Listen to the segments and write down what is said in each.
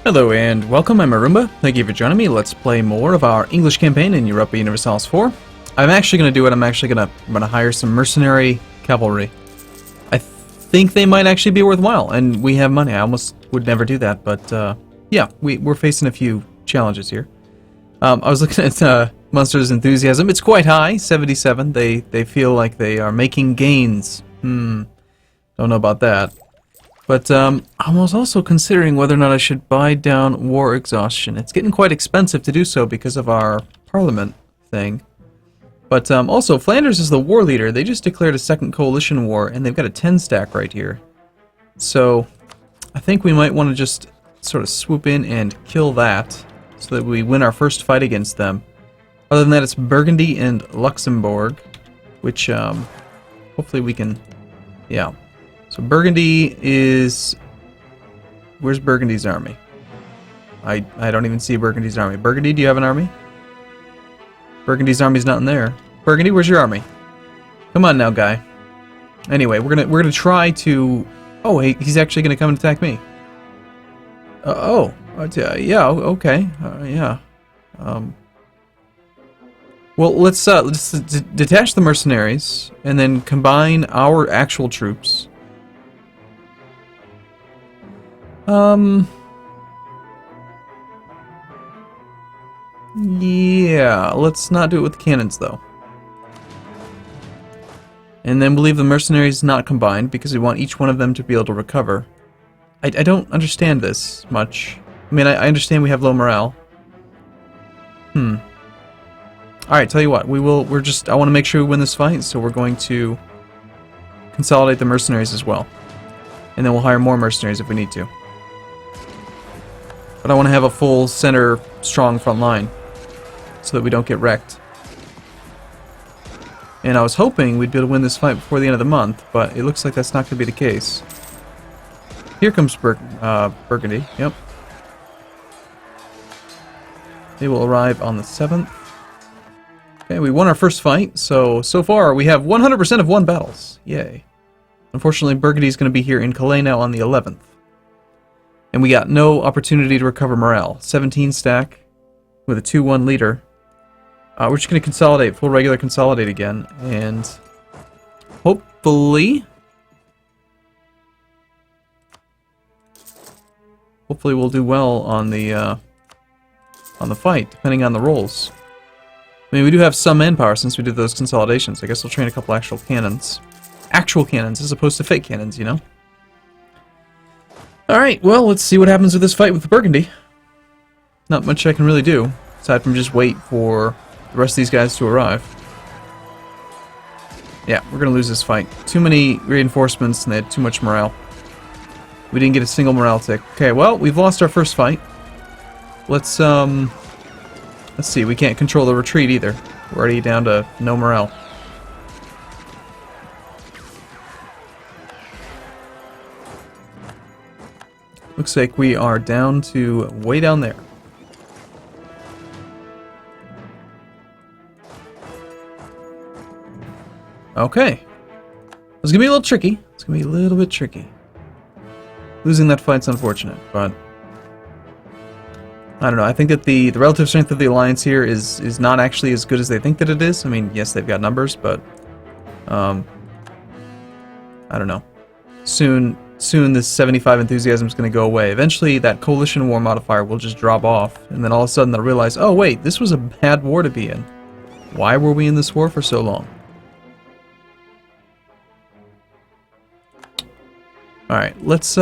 Hello and welcome, I'm Arumba. Thank you for joining me. Let's play more of our English campaign in Europa Universalis IV. I'm actually going to do it. I'm going to hire some mercenary cavalry. I think they might actually be worthwhile, and we have money. I almost would never do that, but yeah, we're facing a few challenges here. I was looking at Monsters' enthusiasm. It's quite high, 77. They feel like they are making gains. Don't know about that. But I was also considering whether or not I should buy down war exhaustion. It's getting quite expensive to do so because of our parliament thing. But also, Flanders is the war leader. They just declared a second coalition war, and they've got a 10 stack right here. So I think we might want to just sort of swoop in and kill that so that we win our first fight against them. Other than that, it's Burgundy and Luxembourg, which hopefully we can, yeah. So Burgundy is... Where's Burgundy's army? I don't even see Burgundy's army. Burgundy, do you have an army? Burgundy's army's not in there. Burgundy, where's your army? Come on now, guy. Anyway, we're gonna try to... Oh, hey, he's actually gonna come and attack me. Yeah, okay, yeah. Well, let's detach the mercenaries and then combine our actual troops. Yeah, let's not do it with the cannons, though. And then we'll leave the mercenaries not combined, because we want each one of them to be able to recover. I don't understand this much. I mean, I understand we have low morale. Alright, tell you what, I want to make sure we win this fight, so we're going to consolidate the mercenaries as well. And then we'll hire more mercenaries if we need to. But I want to have a full center, strong front line, so that we don't get wrecked. And I was hoping we'd be able to win this fight before the end of the month, but it looks like that's not going to be the case. Here comes Burgundy, yep. They will arrive on the 7th. Okay, we won our first fight, so far we have 100% of won battles. Yay. Unfortunately, Burgundy's going to be here in Calais now on the 11th. And we got no opportunity to recover morale. 17 stack with a 2-1 leader. We're just going to consolidate, full regular consolidate again, and hopefully we'll do well on the fight, depending on the rolls. I mean, we do have some manpower since we did those consolidations. I guess we'll train a couple actual cannons. Actual cannons, as opposed to fake cannons, you know? Alright, well, let's see what happens with this fight with the Burgundy. Not much I can really do, aside from just wait for the rest of these guys to arrive. Yeah, we're gonna lose this fight. Too many reinforcements and they had too much morale. We didn't get a single morale tick. Okay, well, we've lost our first fight. Let's see, we can't control the retreat either. We're already down to no morale. Looks like we are down to way down there. Okay. It's gonna be a little tricky. It's gonna be a little bit tricky. Losing that fight's unfortunate, but I don't know. I think that the relative strength of the alliance here is not actually as good as they think that it is. I mean, yes, they've got numbers, but I don't know. Soon this 75 enthusiasm is going to go away. Eventually, that coalition war modifier will just drop off, and then all of a sudden they'll realize, oh wait, this was a bad war to be in. Why were we in this war for so long? Alright, let's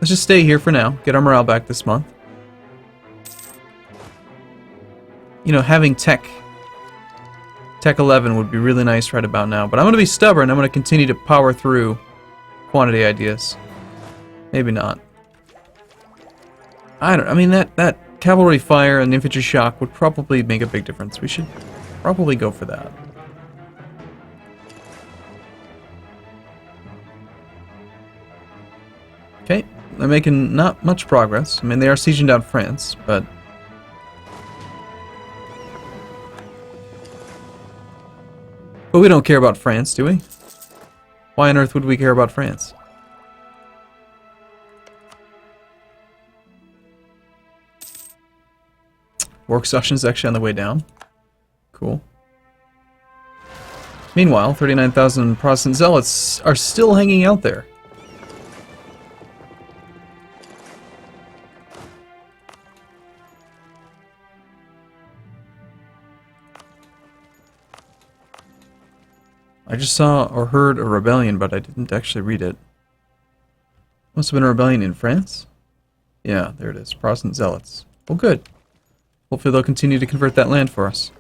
just stay here for now, get our morale back this month. You know, having Tech 11 would be really nice right about now, but I'm going to be stubborn. I'm going to continue to power through quantity ideas. Maybe not. I mean, that cavalry fire and infantry shock would probably make a big difference. We should probably go for that. Okay, they're making not much progress. I mean, they are sieging down France, but we don't care about France, do we? Why on earth would we care about France? War exhaustion is actually on the way down. Cool. Meanwhile, 39,000 Protestant zealots are still hanging out there. I just saw or heard a rebellion, but I didn't actually read it. Must have been a rebellion in France? Yeah, there it is. Protestant zealots. Well, good. Hopefully they'll continue to convert that land for us.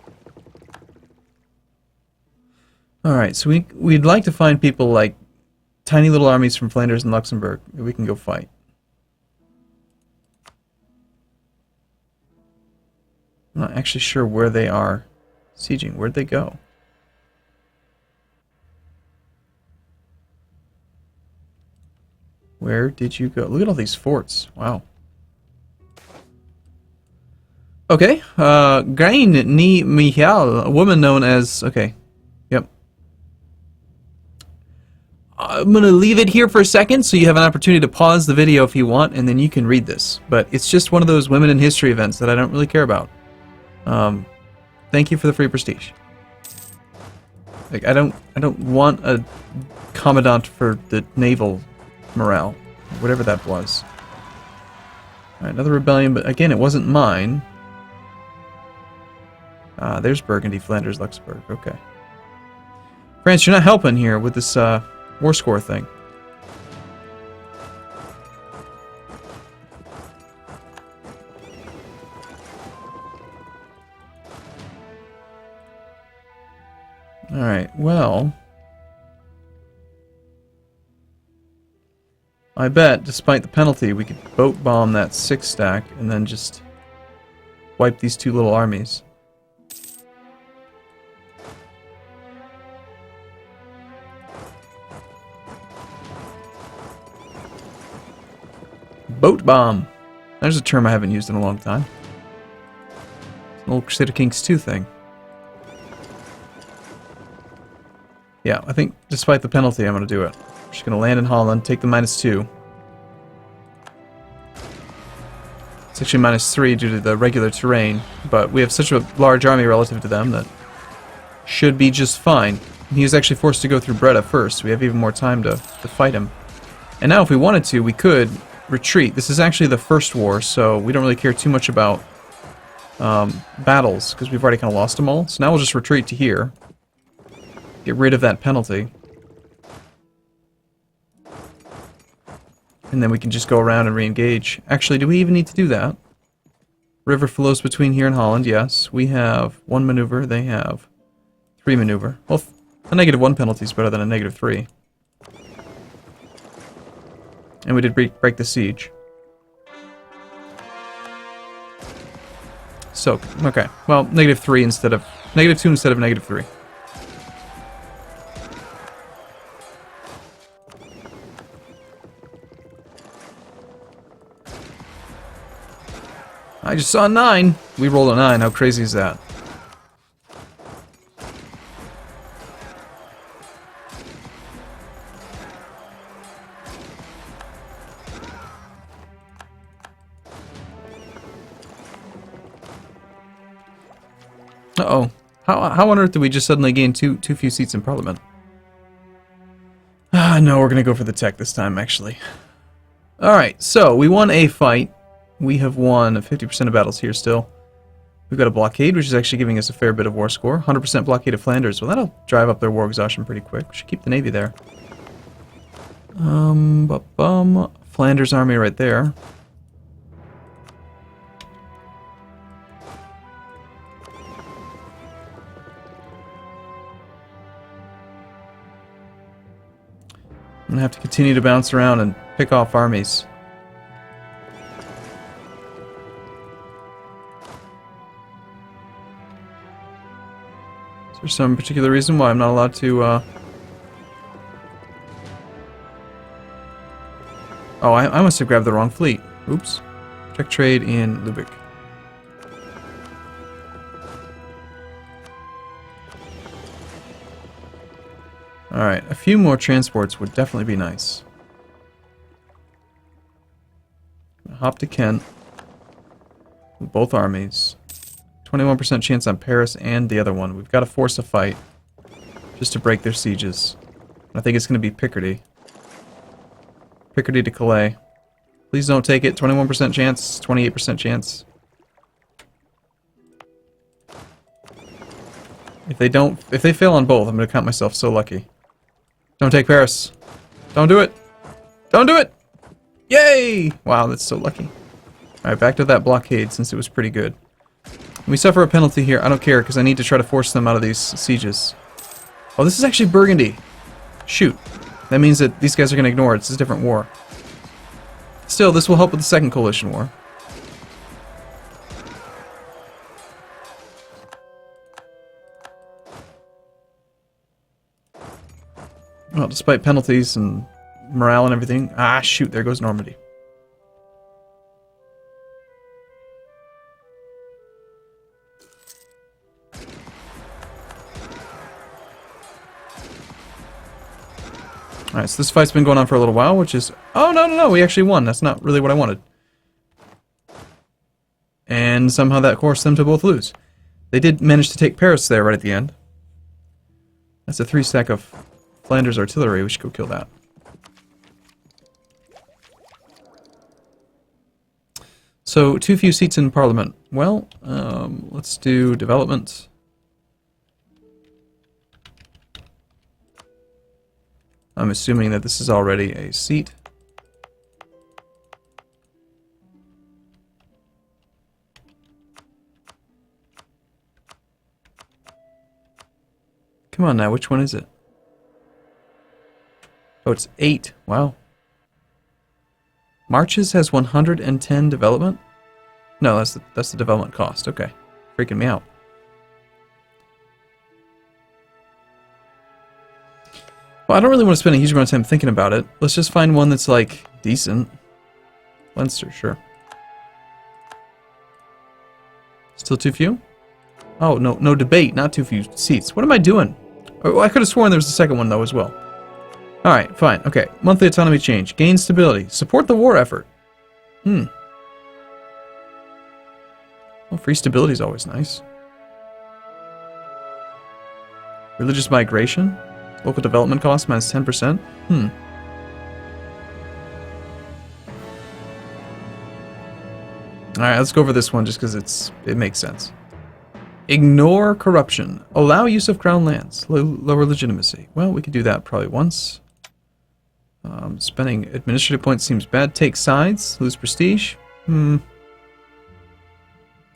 Alright, so we'd like to find people like tiny little armies from Flanders and Luxembourg that we can go fight. I'm not actually sure where they are sieging. Where'd they go? Where did you go? Look at all these forts. Wow. Okay. Grain ni Michal, a woman known as... Okay. Yep. I'm going to leave it here for a second so you have an opportunity to pause the video if you want, and then you can read this. But it's just one of those women in history events that I don't really care about. Thank you for the free prestige. Like, I don't want a commandant for the naval morale, whatever that was. Alright, another rebellion, but again, it wasn't mine. There's Burgundy, Flanders, Luxembourg. Okay. France, you're not helping here with this war score thing. Alright, well... I bet, despite the penalty, we could boat bomb that 6 stack and then just wipe these two little armies. Boat bomb! There's a term I haven't used in a long time. It's an old Crusader Kings 2 thing. Yeah, I think despite the penalty, I'm going to do it. Just going to land in Holland, take the -2. It's actually -3 due to the regular terrain, but we have such a large army relative to them that should be just fine. He was actually forced to go through Breda first, so we have even more time to fight him. And now if we wanted to, we could retreat. This is actually the first war, so we don't really care too much about battles, because we've already kind of lost them all. So now we'll just retreat to here. Get rid of that penalty. And then we can just go around and re-engage. Actually, do we even need to do that? River flows between here and Holland, yes. We have 1 maneuver, they have 3 maneuver. Well, a -1 penalty is better than a -3. And we did break the siege. So, okay. Well, -3 instead of... -2 instead of -3. I just saw a 9. We rolled a 9. How crazy is that? Uh-oh. How on earth did we just suddenly gain too few seats in Parliament? No, we're going to go for the tech this time, actually. Alright, so we won a fight. We have won 50% of battles here still. We've got a blockade, which is actually giving us a fair bit of war score. 100% blockade of Flanders. Well, that'll drive up their war exhaustion pretty quick. We should keep the navy there. Flanders army right there. I'm gonna have to continue to bounce around and pick off armies. Is there some particular reason why I'm not allowed to, Oh, I must have grabbed the wrong fleet. Oops. Check trade in Lubeck. Alright, a few more transports would definitely be nice. Hop to Kent with both armies. 21% chance on Paris and the other one. We've got to force a fight just to break their sieges. I think it's going to be Picardy. Picardy to Calais. Please don't take it. 21% chance, 28% chance. If they fail on both, I'm going to count myself so lucky. Don't take Paris. Don't do it. Don't do it! Yay! Wow, that's so lucky. Alright, back to that blockade since it was pretty good. We suffer a penalty here. I don't care because I need to try to force them out of these sieges. Oh, this is actually Burgundy. Shoot. That means that these guys are going to ignore it. It's a different war. Still, this will help with the second coalition war. Well, despite penalties and morale and everything. Ah, shoot, there goes Normandy. Alright, so this fight's been going on for a little while, which is... Oh, no, we actually won. That's not really what I wanted. And somehow that forced them to both lose. They did manage to take Paris there right at the end. That's a 3-stack of Flanders artillery. We should go kill that. So, too few seats in Parliament. Well, let's do development. I'm assuming that this is already a seat. Come on now, which one is it? Oh, it's 8. Wow. Marches has 110 development? No, that's the development cost. Okay. Freaking me out. Well, I don't really want to spend a huge amount of time thinking about it. Let's just find one that's, like, decent. Leinster, sure. Still too few? Oh, no debate, not too few seats. What am I doing? Oh, I could have sworn there was a second one, though, as well. Alright, fine. Okay. Monthly autonomy change. Gain stability. Support the war effort. Well, free stability is always nice. Religious migration. Local development cost minus 10%. Alright, let's go over this one just because it makes sense. Ignore corruption. Allow use of crown lands. Lower legitimacy. Well, we could do that probably once. Spending administrative points seems bad. Take sides. Lose prestige.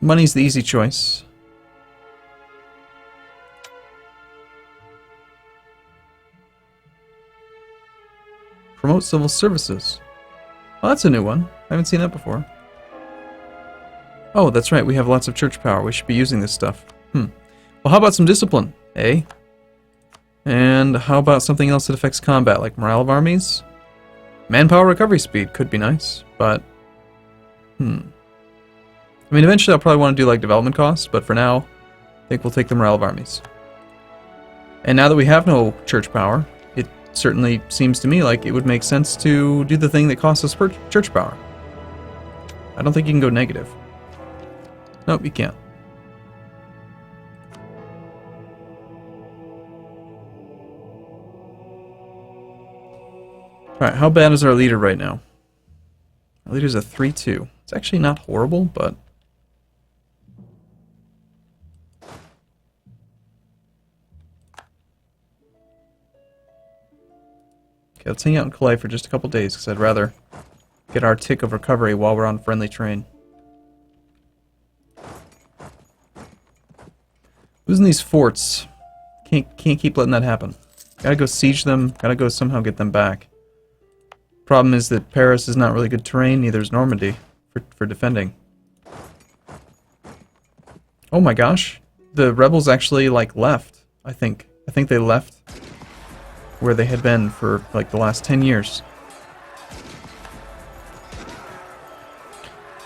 Money's the easy choice. Promote civil services. Oh, that's a new one. I haven't seen that before. Oh, that's right. We have lots of church power. We should be using this stuff. Well, how about some discipline, eh? And how about something else that affects combat, like morale of armies? Manpower recovery speed could be nice, but... I mean, eventually I'll probably want to do, like, development costs, but for now, I think we'll take the morale of armies. And now that we have no church power, it certainly seems to me like it would make sense to do the thing that costs us church power. I don't think you can go negative. Nope, you can't. Alright, how bad is our leader right now? Our leader's a 3-2. It's actually not horrible, but... Okay, let's hang out in Calais for just a couple days, because I'd rather get our tick of recovery while we're on friendly terrain. Losing these forts. Can't keep letting that happen. Gotta go siege them, gotta go somehow get them back. Problem is that Paris is not really good terrain, neither is Normandy for defending. Oh my gosh. The rebels actually, like, left, I think. I think they left where they had been for, like, the last 10 years.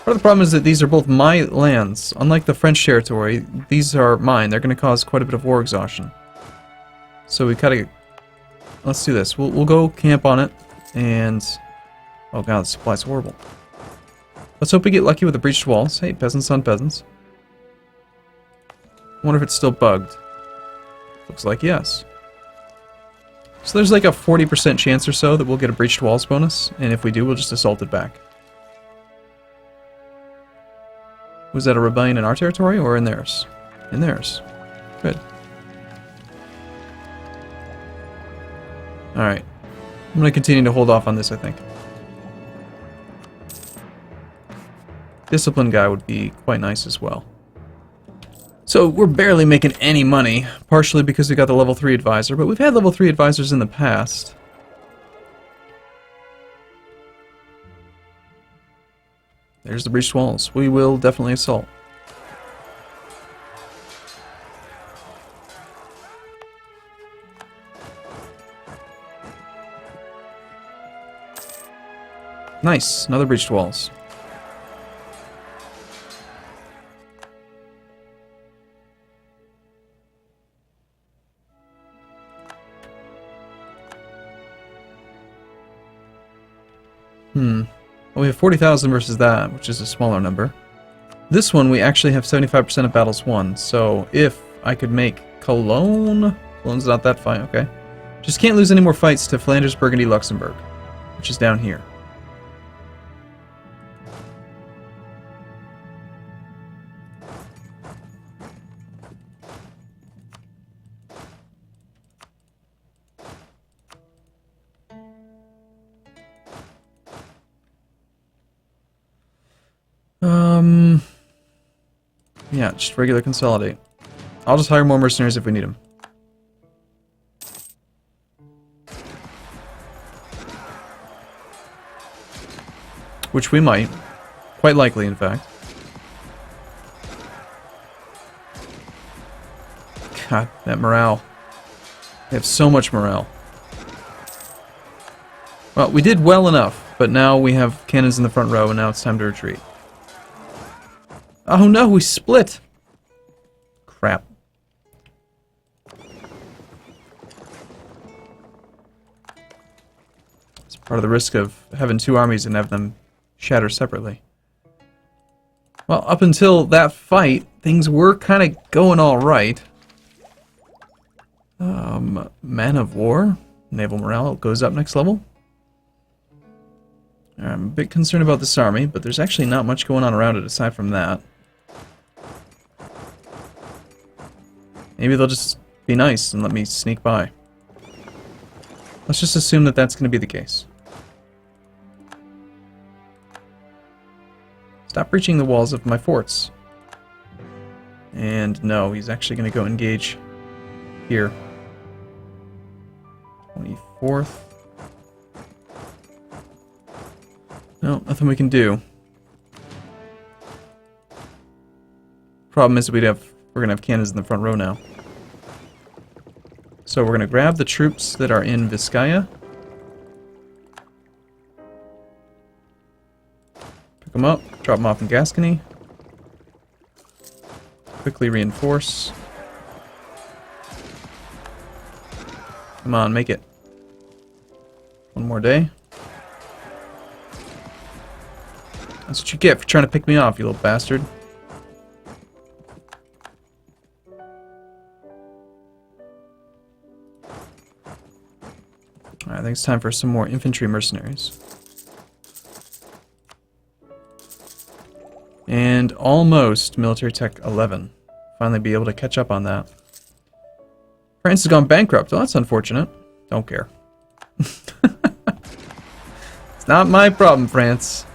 Part of the problem is that these are both my lands. Unlike the French territory, these are mine. They're going to cause quite a bit of war exhaustion. So we gotta... Let's do this. We'll go camp on it, and... Oh god, the supply's horrible. Let's hope we get lucky with the breached walls. Hey, peasants on peasants. wonder if it's still bugged. Looks like yes. So there's like a 40% chance or so that we'll get a breached walls bonus, and if we do, we'll just assault it back. Was that a rebellion in our territory or in theirs? In theirs. Good. Alright. I'm going to continue to hold off on this, I think. Discipline guy would be quite nice as well. So we're barely making any money, partially because we got the level 3 advisor, but we've had level 3 advisors in the past. There's the breached walls. We will definitely assault. Nice, another breached walls. Well, we have 40,000 versus that, which is a smaller number. This one, we actually have 75% of battles won, so if I could make Cologne... Cologne's not that fine, okay. Just can't lose any more fights to Flanders, Burgundy, Luxembourg, which is down here. Yeah, just regular consolidate. I'll just hire more mercenaries if we need them. Which we might. Quite likely, in fact. God, that morale. They have so much morale. Well, we did well enough, but now we have cannons in the front row, and now it's time to retreat. Oh no, we split! Crap. It's part of the risk of having two armies and have them shatter separately. Well, up until that fight, things were kind of going alright. Man of War. Naval morale goes up next level. I'm a bit concerned about this army, but there's actually not much going on around it aside from that. Maybe they'll just be nice and let me sneak by. Let's just assume that that's going to be the case. Stop breaching the walls of my forts. And no, he's actually going to go engage here. 24th. No, nothing we can do. Problem is we're gonna have cannons in the front row now. So we're gonna grab the troops that are in Vizcaya. Pick them up, drop them off in Gascony. Quickly reinforce. Come on, make it. One more day. That's what you get for trying to pick me off, you little bastard. Alright, I think it's time for some more infantry mercenaries. And almost military tech 11. Finally be able to catch up on that. France has gone bankrupt. Oh, that's unfortunate. Don't care. It's not my problem, France.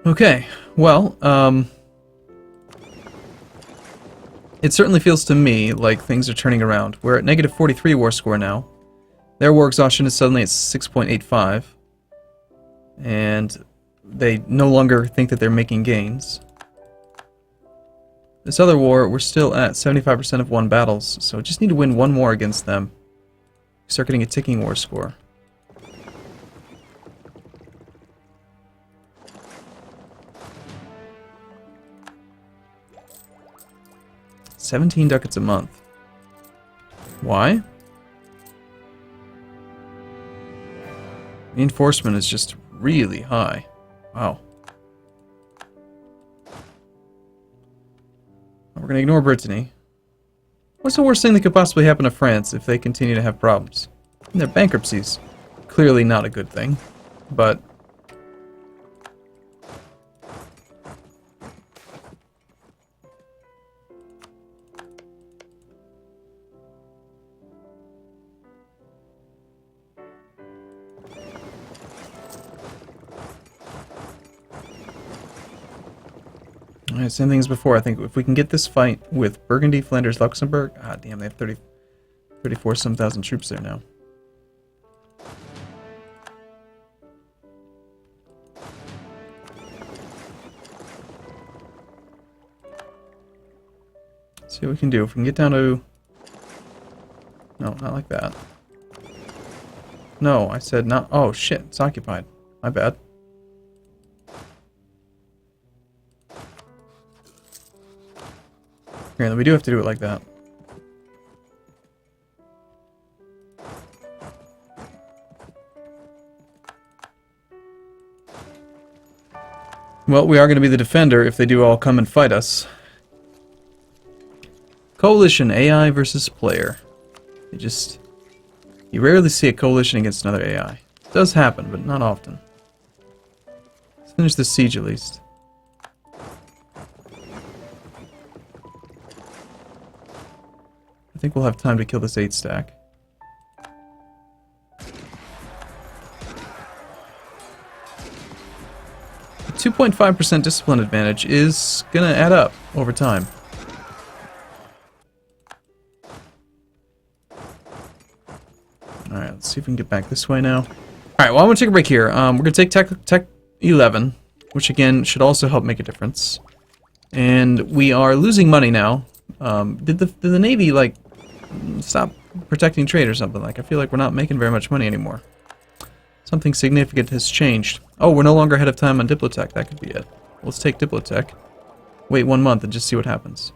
Okay, well, it certainly feels to me like things are turning around. We're at negative 43 war score now. Their war exhaustion is suddenly at 6.85. And they no longer think that they're making gains. This other war, we're still at 75% of won battles, so just need to win one more against them. Start getting a ticking war score. 17 ducats a month. Why? Reinforcement is just really high. Wow. We're going to ignore Brittany. What's the worst thing that could possibly happen to France if they continue to have problems? And their bankruptcy's clearly not a good thing, but... Alright, same thing as before. I think if we can get this fight with Burgundy, Flanders, Luxembourg... Ah, damn, they have 34-some thousand troops there now. Let's see what we can do. If we can get down to... No, not like that. No, I said not... Oh, shit, it's occupied. My bad. Here, we do have to do it like that. Well, we are going to be the defender if they do all come and fight us. Coalition, AI versus player. You rarely see a coalition against another AI. It does happen, but not often. Let's finish this siege at least. I think we'll have time to kill this 8-stack. The 2.5% discipline advantage is gonna add up over time. Alright, let's see if we can get back this way now. Alright, well I'm gonna take a break here. We're gonna take Tech 11, which again should also help make a difference. And we are losing money now. Did the Navy, like, stop protecting trade or something? Like, I feel like we're not making very much money anymore. Something significant has changed. Oh, we're no longer ahead of time on Diplotech. That could be it. Let's take Diplotech. Wait 1 month and just see what happens.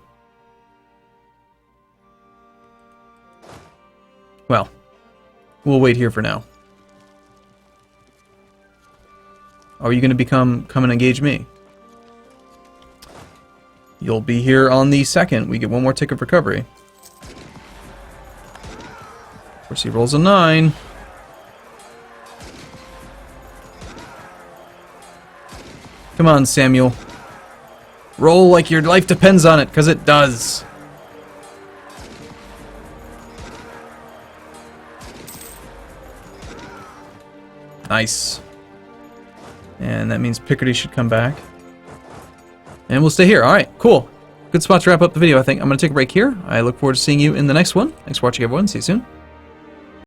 Well, we'll wait here for now. Are you going to come and engage me? You'll be here on the 2nd. We get 1 more tick of recovery. Of course, he rolls a 9. Come on, Samuel. Roll like your life depends on it, because it does. Nice. And that means Picardy should come back. And we'll stay here. Alright, cool. Good spot to wrap up the video, I think. I'm going to take a break here. I look forward to seeing you in the next one. Thanks for watching, everyone. See you soon.